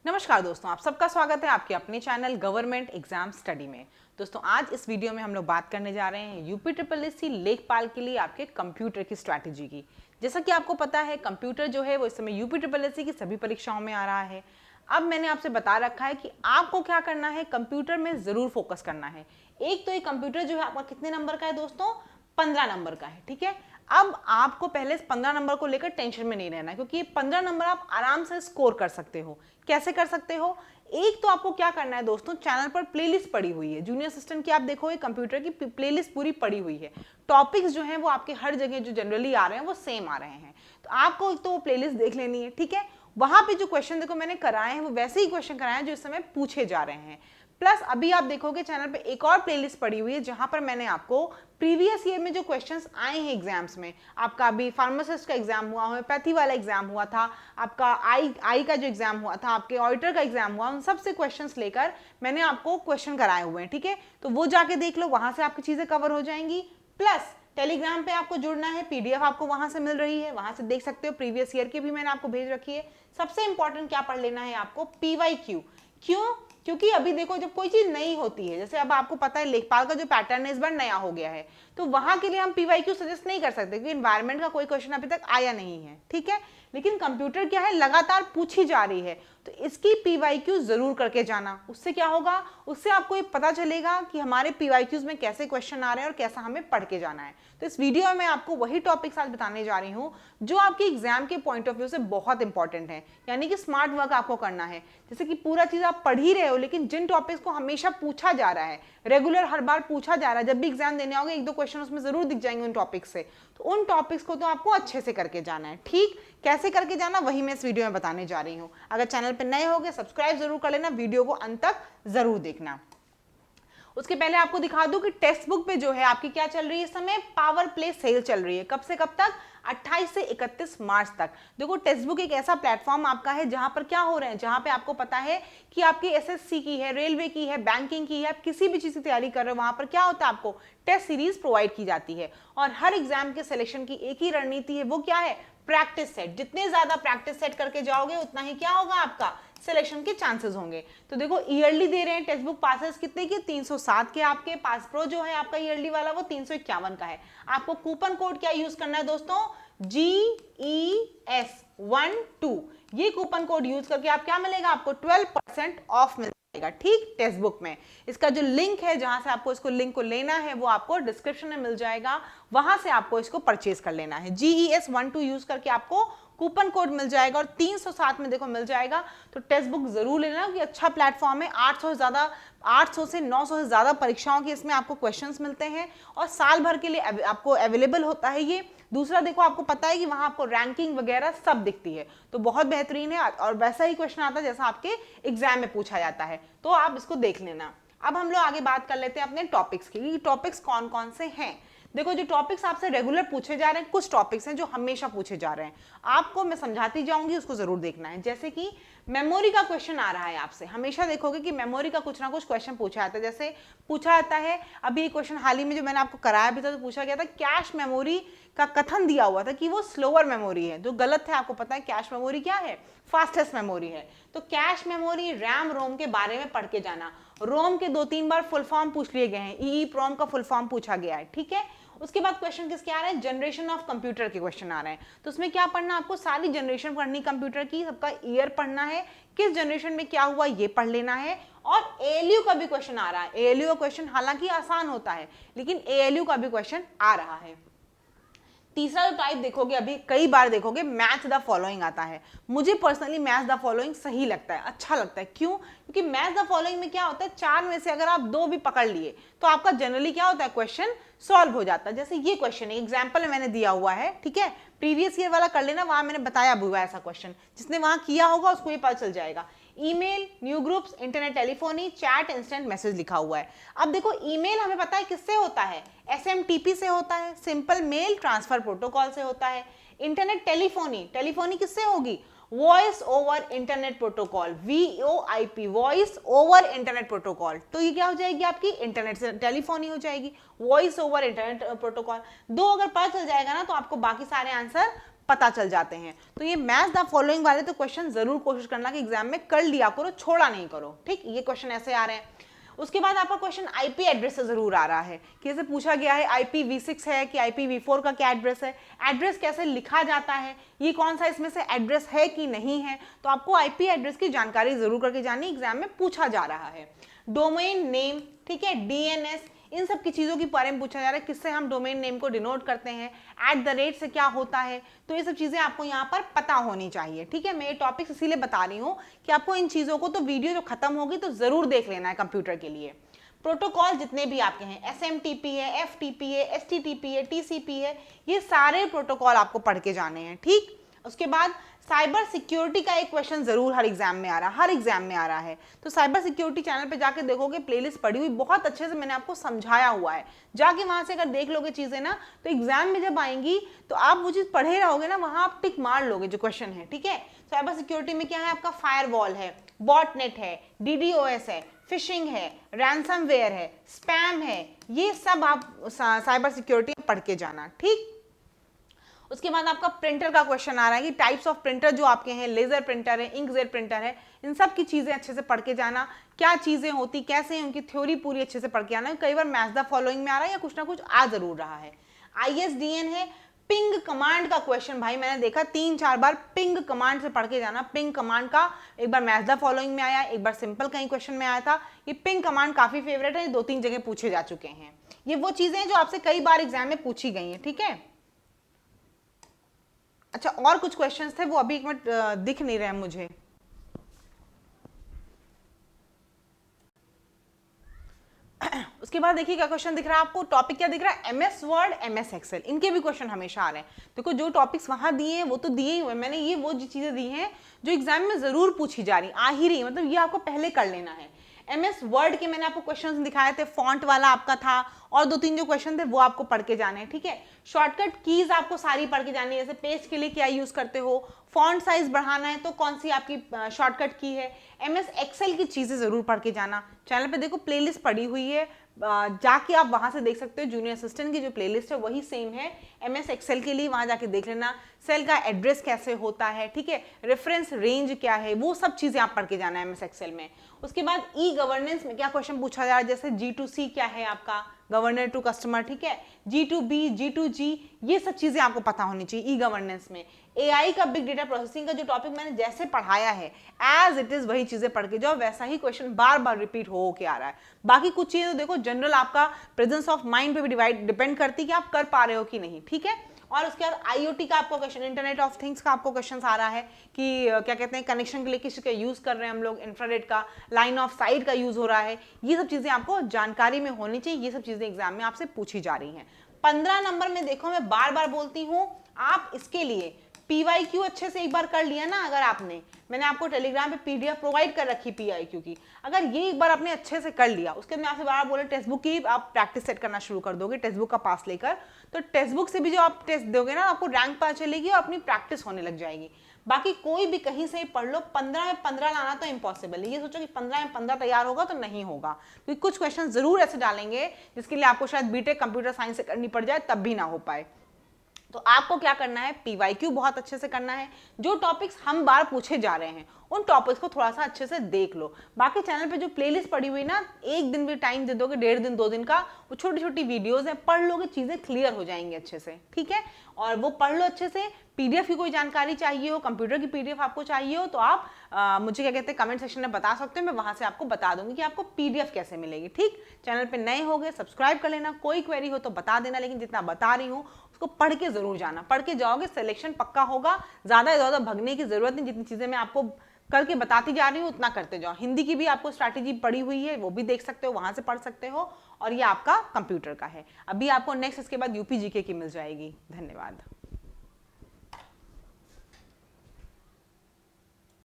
नमस्कार दोस्तों, आप सबका स्वागत है आपके अपने चैनल गवर्नमेंट एग्जाम स्टडी में। दोस्तों आज इस वीडियो में हम लोग बात करने जा रहे हैं यूपी ट्रिपल एस सी लेखपाल के लिए आपके कंप्यूटर की स्ट्रैटेजी की। जैसा कि आपको पता है कंप्यूटर जो है वो इस समय यूपी ट्रिपल एस सी की सभी परीक्षाओं में आ रहा है। अब मैंने आपसे बता रखा है कि आपको क्या करना है, कंप्यूटर में ज़रूर फोकस करना है। एक तो ये कंप्यूटर जो है आपका कितने नंबर का है दोस्तों, 15 नंबर का है, ठीक है। अब आपको पहले इस 15 नंबर को लेकर टेंशन में नहीं रहना, क्योंकि ये 15 नंबर आप आराम से स्कोर कर सकते हो। कैसे कर सकते हो? एक तो आपको क्या करना है दोस्तों, चैनल पर प्लेलिस्ट पड़ी हुई है, जूनियर असिस्टेंट की आप देखोगे कंप्यूटर की प्लेलिस्ट पूरी पड़ी हुई है। टॉपिक्स जो हैं वो आपके हर जगह जो जनरली आ रहे हैं वो सेम आ रहे हैं, तो आपको एक तो वो प्लेलिस्ट देख लेनी है, ठीक है। वहां पे जो क्वेश्चन देखो मैंने कराए हैं वो वैसे ही क्वेश्चन कराए हैं जो इस समय पूछे जा रहे हैं। प्लस अभी आप देखोगे चैनल पे एक और प्लेलिस्ट पड़ी हुई है जहां पर मैंने आपको प्रीवियस ईयर में जो क्वेश्चंस आए हैं एग्जाम्स में, आपका अभी फार्मासिस्ट का एग्जाम हुआ, होम्योपैथी वाला एग्जाम हुआ था, आपका आई का जो एग्जाम हुआ था, आपके ऑडिटर का एग्जाम हुआ, उन सब से क्वेश्चंस लेकर मैंने आपको क्वेश्चन कराए हुए हैं, ठीक है। तो वो जाके देख लो, वहां से आपकी चीजें कवर हो जाएंगी। प्लस टेलीग्राम पे आपको जुड़ना है, पीडीएफ आपको वहां से मिल रही है, वहां से देख सकते हो। प्रीवियस ईयर की भी मैंने आपको भेज रखी है। सबसे इंपॉर्टेंट क्या पढ़ लेना है आपको, PYQ। क्यों? क्योंकि अभी देखो जब कोई चीज नई होती है, जैसे अब आपको पता है लेखपाल का जो पैटर्न है इस बार नया हो गया है, तो वहां के लिए हम PYQ सजेस्ट नहीं कर सकते क्योंकि एनवायरमेंट का कोई क्वेश्चन अभी तक आया नहीं है, ठीक है। लेकिन कंप्यूटर क्या है, लगातार पूछी जा रही है, तो इसकी PYQ जरूर करके जाना। उससे क्या होगा, उससे आपको ये पता चलेगा कि हमारे PYQs में कैसे क्वेश्चन आ रहे हैं और कैसा हमें पढ़ के जाना है। तो इस वीडियो में मैं आपको वही टॉपिक्स आज बताने जा रही हूँ जो आपके एग्जाम के पॉइंट ऑफ व्यू से बहुत इंपॉर्टेंट है, यानी कि स्मार्ट वर्क आपको करना है। जैसे कि पूरा चीज आप पढ़ ही रहे हो, लेकिन जिन टॉपिक्स को हमेशा पूछा जा रहा है, रेगुलर हर बार पूछा जा रहा है, जब भी एग्जाम देने आओगे एक दो क्वेश्चन उसमें जरूर दिख जाएंगे उन टॉपिक्स से, तो उन टॉपिक्स को तो आपको अच्छे से करके जाना है, ठीक। कैसे करके जाना वही मैं इस वीडियो में बताने जा रही हूँ। अगर चैनल पर नए होगे सब्सक्राइब जरूर कर लेना, वीडियो को अंत तक जरूर देखना। उसके पहले आपको दिखा दूं कि टेक्स्ट बुक पे जो है आपकी क्या चल रही है इस समय, पावर प्ले सेल चल रही है। कब से कब तक? 28 से 31 मार्च तक। देखो टेक्स्ट बुक एक ऐसा प्लेटफॉर्म आपका है जहां पर क्या हो रहे हैं, जहां पे आपको पता है कि आपकी SSC की है, रेलवे की है, बैंकिंग की है, आप किसी भी चीज की तैयारी कर रहे हो, वहां पर क्या होता है, आपको टेस्ट सीरीज प्रोवाइड की जाती है। और हर एग्जाम के सिलेक्शन की एक ही रणनीति है, वो क्या है, प्रैक्टिस सेट। जितने ज्यादा प्रैक्टिस सेट करके जाओगे उतना ही क्या होगा, आपका सिलेक्शन के चांसेस होंगे। तो देखो ईयरली दे रहे हैं टेक्स्ट बुक पासेस कितने के, 307 के। आपके पास प्रो जो है आपका ईयरली वाला वो 351 का है। आपको कूपन कोड क्या यूज करना है दोस्तों, GES12। ये कूपन कोड यूज करके आप क्या मिलेगा, आपको 12% ऑफ मिलेगा, ठीक, टेक्स्ट बुक में। इसका जो लिंक है जहां से आपको इसको लिंक को लेना है वो आपको डिस्क्रिप्शन में मिल जाएगा, वहां से आपको इसको परचेज कर लेना है। GES12 यूज करके आपको कूपन कोड मिल जाएगा और 307 में देखो मिल जाएगा। तो टेक्स्ट बुक जरूर लेना, कि अच्छा प्लेटफॉर्म है। 800 से 900 से ज्यादा परीक्षाओं के इसमें आपको क्वेश्चंस मिलते हैं और साल भर के लिए आपको अवेलेबल होता है ये। दूसरा देखो आपको पता है कि वहां आपको रैंकिंग वगैरह सब दिखती है, तो बहुत बेहतरीन है और वैसा ही क्वेश्चन आता है जैसा आपके एग्जाम में पूछा जाता है, तो आप इसको देख लेना। अब हम लोग आगे बात कर लेते हैं अपने टॉपिक्स की, टॉपिक्स कौन कौन से हैं। देखो जो टॉपिक्स आपसे रेगुलर पूछे जा रहे हैं, कुछ टॉपिक्स हैं जो हमेशा पूछे जा रहे हैं, आपको मैं समझाती जाऊंगी, उसको जरूर देखना है। जैसे कि मेमोरी का क्वेश्चन आ रहा है आपसे, हमेशा देखोगे कि मेमोरी का कुछ ना कुछ क्वेश्चन पूछा जाता है। जैसे पूछा जाता है, अभी क्वेश्चन हाल ही में जो मैंने आपको कराया भी था, तो पूछा गया था कैश मेमोरी का कथन दिया हुआ था कि वो स्लोअर मेमोरी है, जो गलत है। आपको पता है कैश मेमोरी क्या है, फास्टेस्ट मेमोरी है। तो कैश मेमोरी, रैम रोम के बारे में पढ़ के जाना। रोम के 2-3 बार फुल फॉर्म पूछ लिए गए हैं, EEPROM का फुल फॉर्म पूछा गया है, ठीक है। उसके बाद क्वेश्चन किसके आ रहे हैं, जनरेशन ऑफ कंप्यूटर के क्वेश्चन आ रहे हैं। तो उसमें क्या पढ़ना, आपको सारी जनरेशन पढ़नी कंप्यूटर की, सबका ईयर पढ़ना है, किस जनरेशन में क्या हुआ ये पढ़ लेना है। और ALU का भी क्वेश्चन आ रहा है। ALU का क्वेश्चन हालांकि आसान होता है, लेकिन ALU का भी क्वेश्चन आ रहा है। तीसरा जो टाइप देखोगे, अभी कई बार देखोगे मैच द फॉलोइंग आता है। मुझे पर्सनली मैच द फॉलोइंग सही लगता है, अच्छा लगता है। क्यों? क्योंकि मैच द फॉलोइंग में क्या होता है, 4 में से अगर आप 2 भी पकड़ लिए तो आपका जनरली क्या होता है, क्वेश्चन सॉल्व हो जाता है। जैसे ये क्वेश्चन एग्जाम्पल मैंने दिया हुआ है, ठीक है, प्रीवियस ईयर वाला कर लेना, वहां मैंने बताया भी हुआ ऐसा क्वेश्चन, जिसने वहां किया होगा उसको ये पता चल जाएगा। Email, new groups, internet telephony, chat, instant message लिखा हुआ है। अब देखो ईमेल हमें पता है किससे होता है, SMTP से होता है, सिंपल मेल ट्रांसफर प्रोटोकॉल से होता है। इंटरनेट टेलीफोनी, टेलीफोनी किससे होगी, voice over internet protocol, VoIP, voice over internet protocol. तो ये क्या हो जाएगी आपकी, इंटरनेट से टेलीफोनी हो जाएगी, वॉइस ओवर इंटरनेट प्रोटोकॉल। 2 अगर पता चल जाएगा ना तो आपको बाकी सारे आंसर पता चल जाते हैं। तो ये मैच द फॉलोइंग वाले तो क्वेश्चन जरूर कोशिश करना कि एग्जाम में कर लिया करो, छोड़ा नहीं करो, ठीक। ये क्वेश्चन ऐसे आ रहे हैं। उसके बाद आपका क्वेश्चन आईपी एड्रेस से जरूर आ रहा है कि जैसे पूछा गया है IPv6 है कि IPv4 का क्या एड्रेस है, एड्रेस कैसे लिखा जाता है, ये कौन सा इसमें से एड्रेस है कि नहीं है। तो आपको आईपी एड्रेस की जानकारी जरूर करके जानी, एग्जाम में पूछा जा रहा है। डोमेन नेम, ठीक है, DNS, इन सब की चीज़ों के बारे में पूछा जा रहा है, किससे हम डोमेन नेम को डिनोट करते हैं, @ से क्या होता है। तो ये सब चीज़ें आपको यहाँ पर पता होनी चाहिए, ठीक है। मैं ये टॉपिक्स इसीलिए बता रही हूँ कि आपको इन चीज़ों को, तो वीडियो जो खत्म होगी तो ज़रूर देख लेना है कंप्यूटर के लिए। प्रोटोकॉल जितने भी आपके हैं, SMTP है, FTP है, STTP है, TCP है, ये सारे प्रोटोकॉल आपको पढ़ के जाने हैं, ठीक। उसके बाद साइबर सिक्योरिटी का एक क्वेश्चन जरूर हर एग्जाम में आ रहा है, हर एग्जाम में आ रहा है। तो साइबर सिक्योरिटी चैनल पे जाके देखोगे, प्लेलिस्ट पड़ी हुई बहुत अच्छे से मैंने आपको समझाया हुआ है, जाके वहां से अगर देख लोगे चीजें ना, तो एग्जाम में जब आएंगी तो आप वो चीज पढ़े रहोगे ना, वहां आप टिक मार लोगे जो क्वेश्चन है, ठीक है। साइबर सिक्योरिटी में क्या है आपका, फायरवॉल है, बॉटनेट है, DDoS है, फिशिंग है, रैंसमवेयर है, स्पैम है, ये सब आप साइबर सिक्योरिटी पढ़ के जाना, ठीक। उसके बाद आपका प्रिंटर का क्वेश्चन आ रहा है कि टाइप्स ऑफ प्रिंटर जो आपके हैं, लेजर प्रिंटर है, इंकजेट प्रिंटर है, इन सब की चीजें अच्छे से पढ़ के जाना, क्या चीजें होती कैसे हैं, उनकी थ्योरी पूरी अच्छे से पढ़ के आना। कई बार मैच द फॉलोइंग में आ रहा है या कुछ ना कुछ आ जरूर रहा है। ISDN है, पिंग कमांड का क्वेश्चन भाई मैंने देखा 3-4 बार, पिंग कमांड से पढ़ के जाना। पिंग कमांड का एक बार मैच द फॉलोइंग में आया, एक बार सिंपल कहीं क्वेश्चन में आया था। ये पिंग कमांड काफी फेवरेट है, 2-3 जगह पूछे जा चुके हैं। ये वो चीजें हैं जो आपसे कई बार एग्जाम में पूछी गई हैं, ठीक है। अच्छा, और कुछ क्वेश्चंस थे, वो अभी एक मिनट दिख नहीं रहे मुझे। उसके बाद देखिए क्या क्वेश्चन दिख रहा है आपको, टॉपिक क्या दिख रहा है, MS वर्ड, MS एक्सेल, इनके भी क्वेश्चन हमेशा आ रहे हैं। देखो जो टॉपिक्स वहां दिए हैं वो तो दिए ही हुए, मैंने ये वो चीजें दी हैं जो एग्जाम में जरूर पूछी जा रही, आ ही रही, मतलब ये आपको पहले कर लेना है। MS वर्ड के मैंने आपको क्वेश्चंस दिखाए थे, फॉन्ट वाला आपका था, और 2-3 जो क्वेश्चन थे वो आपको पढ़ के जाने हैं, ठीक है। शॉर्टकट कीज आपको सारी पढ़ के जानी है, जैसे पेज के लिए क्या यूज करते हो, फॉन्ट साइज बढ़ाना है तो कौन सी आपकी शॉर्टकट की है, MS एक्सेल की चीजें जरूर पढ़ के जाना। चैनल पे देखो प्लेलिस्ट पड़ी हुई है, जाके आप वहां से देख सकते हो, जूनियर असिस्टेंट की जो प्लेलिस्ट है वही सेम है MS एक्सेल के लिए, वहां जाके देख लेना। सेल का एड्रेस कैसे होता है, ठीक है, रेफरेंस रेंज क्या है, वो सब चीजें आप पढ़ के जाना है MS एक्सेल में। उसके बाद E-गवर्नेंस में क्या क्वेश्चन पूछा जा रहा है, जैसे G2C क्या है आपका, गवर्नर टू कस्टमर, ठीक है, G2B, G2G, ये सब चीजें आपको पता होनी चाहिए E-गवर्नेंस में। AI का बिग डेटा प्रोसेसिंग का जो टॉपिक मैंने जैसे पढ़ाया है एज इट इज वही चीजें पढ़ के जाओ, वैसा ही क्वेश्चन बार बार रिपीट हो के आ रहा है। बाकी कुछ चीजें तो देखो जनरल आपका प्रेजेंस ऑफ माइंड पे भी डिपेंड करती है कि आप कर पा रहे हो कि नहीं, ठीक है। और उसके बाद IoT का आपको क्वेश्चन, इंटरनेट ऑफ थिंग्स का आपको क्वेश्चन आ रहा है कि क्या कहते हैं, कनेक्शन के लिए किस का यूज कर रहे हैं हम लोग, इंफ्रारेड का, लाइन ऑफ साइट का यूज हो रहा है, ये सब चीजें आपको जानकारी में होनी चाहिए, ये सब चीजें एग्जाम में आपसे पूछी जा रही हैं। 15 नंबर में देखो, मैं बार बार बोलती हूँ, आप इसके लिए PYQ अच्छे से एक बार कर लिया ना, अगर आपने, मैंने आपको टेलीग्राम पे PDF प्रोवाइड कर रखी PYQ की, अगर ये एक बार आपने अच्छे से कर लिया, उसके बाद मैं आपसे बार बोले टेक्स्ट बुक की आप प्रैक्टिस सेट करना शुरू कर दोगे, टेक्स्ट बुक का पास लेकर, तो टेक्स्ट बुक से भी जो आप टेस्ट दोगे ना, आपको रैंक पता चलेगी और अपनी प्रैक्टिस होने लग जाएगी। बाकी कोई भी कहीं से पढ़ लो, 15 में 15 लाना तो इम्पॉसिबल है। ये सोचो कि 15 में 15 तैयार होगा तो नहीं होगा, क्योंकि कुछ क्वेश्चन जरूर ऐसे डालेंगे जिसके लिए आपको शायद बीटेक कंप्यूटर साइंस से करनी पड़ जाए तब भी ना हो पाए। तो आपको क्या करना है, PYQ बहुत अच्छे से करना है, जो टॉपिक्स हम बार पूछे जा रहे हैं उन टॉपिक्स को थोड़ा सा अच्छे से देख लो। बाकी चैनल पे जो प्लेलिस्ट पड़ी हुई ना, एक दिन भी टाइम दे दोगे, 1.5 दिन 2 दिन का, वो छोटी छोटी वीडियोस हैं, पढ़ लोगे चीजें क्लियर हो जाएंगी अच्छे से, ठीक है। और वो पढ़ लो अच्छे से। PDF की कोई जानकारी चाहिए हो, कंप्यूटर की PDF आपको चाहिए हो, तो आप मुझे क्या कहते हैं कमेंट सेक्शन में बता सकते हो, मैं वहां से आपको बता दूंगी कि आपको PDF कैसे मिलेगी, ठीक। चैनल पे नए हो गए सब्सक्राइब कर लेना, कोई क्वेरी हो तो बता देना, लेकिन जितना बता रही हूँ उसको पढ़ के जरूर जाना, पढ़ के जाओगे सिलेक्शन पक्का होगा। ज्यादा भगने की जरूरत नहीं, जितनी चीजें मैं आपको करके बताती जा रही हूँ उतना करते जाओ। हिंदी की भी आपको स्ट्रैटेजी पड़ी हुई है, वो भी देख सकते हो, वहां से पढ़ सकते हो, और ये आपका कंप्यूटर का है। अभी आपको नेक्स्ट इसके बाद UP GK की मिल जाएगी। धन्यवाद।